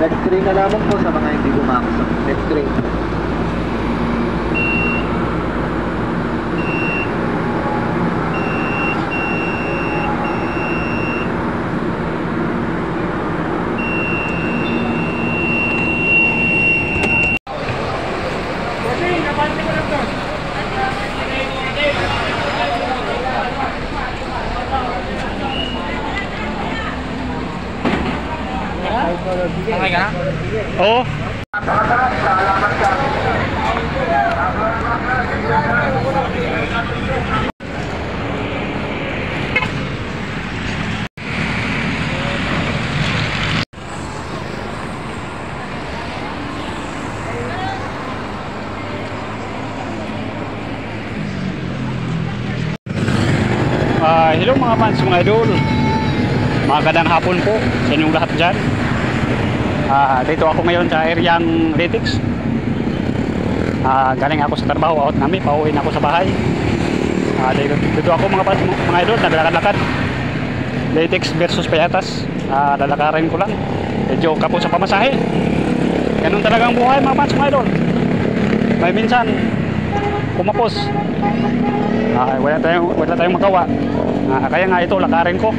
Next train na lamang po sa mga hindi bumakasok. Next train. Okay ka na? Oo. Hello mga fans, mga idol. Magandang hapon po sa inyong lahat dyan. Dito ako ngayon sa areang Litix. Galing ako sa trabaho, out namin, pauwi na ako sa bahay. Dito ako mga idol, naglalakad-lakad. Litix versus Payatas. Lalakarin ko lang. Medyo kapos sa pamasahe. Ganun talagang buhay mga fans, mga idol. May minsan kumapos. Wala tayong magawa. Kaya nga ito, lakarin ko.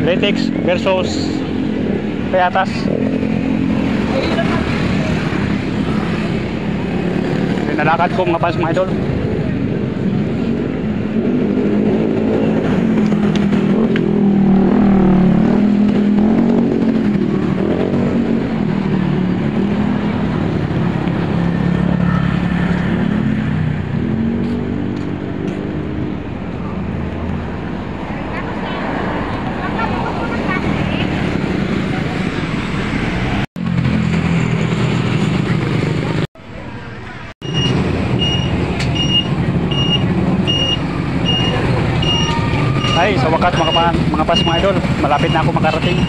Litix versus Payatas. Nalakad ko mga fans, mga idol. Ay, sa wakas mga pas, mga idol, malapit na ako makarating.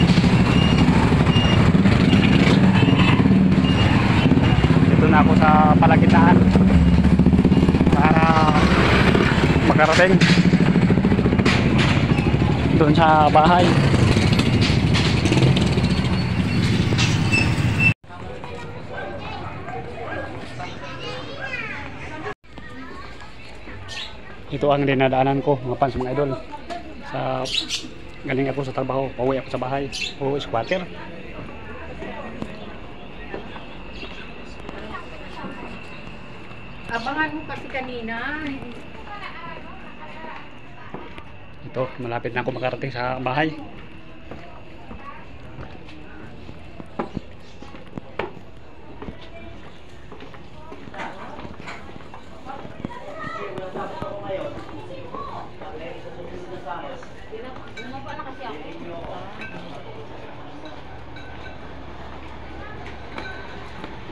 Dito na ako sa palagitaan para makarating doon sa bahay. Ito ang dinadaanan ko mga fans, mga idol. Galing ako sa trabaho, pauwi ako sa bahay, pauwi squatter. Abangan mo kasi kanina. Ito, malapit na ako makarating sa bahay.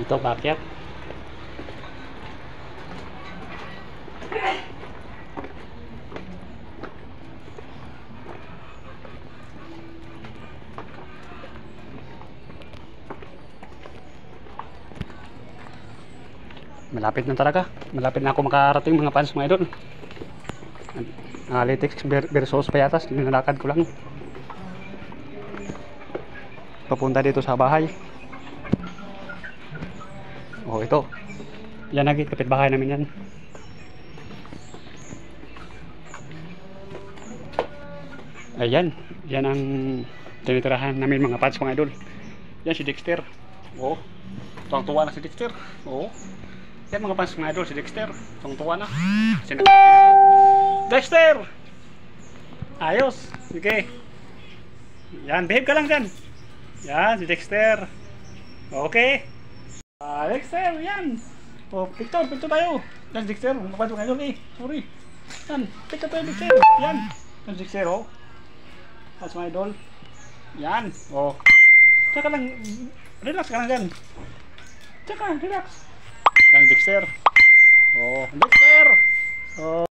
Ito, bakit? Malapit na talaga. Malapit na ako makarating mga fans, mga idol. Litix versus Payatas. Nilalakad ko lang. papunta dito sa bahay. Oh, ito. Yan lagi, kapitbahay namin yan. Ayan, yan ang tinitirahan namin mga pads mga idol. Yan si Dexter. Oh, tuwang-tuwa na si Dexter. Oh, yan mga pads mga idol, si Dexter. Tuwang-tuwa na. Dexter! Ayos, sige. Yan, behave ka lang dyan. Yan, si Dexter. Okay. Dexter, yan. Oh, picture tayo. Yan, Dexter. Mga pads mga idol eh. Sorry. Yan, picture tayo Dexter. Yan. Yan, Dexter oh. Pads mga idol. Yan. Oh. Tsaka lang. Relax ka lang dyan. Tsaka, relax. Yan, Dexter. Oh, Dexter. Oh.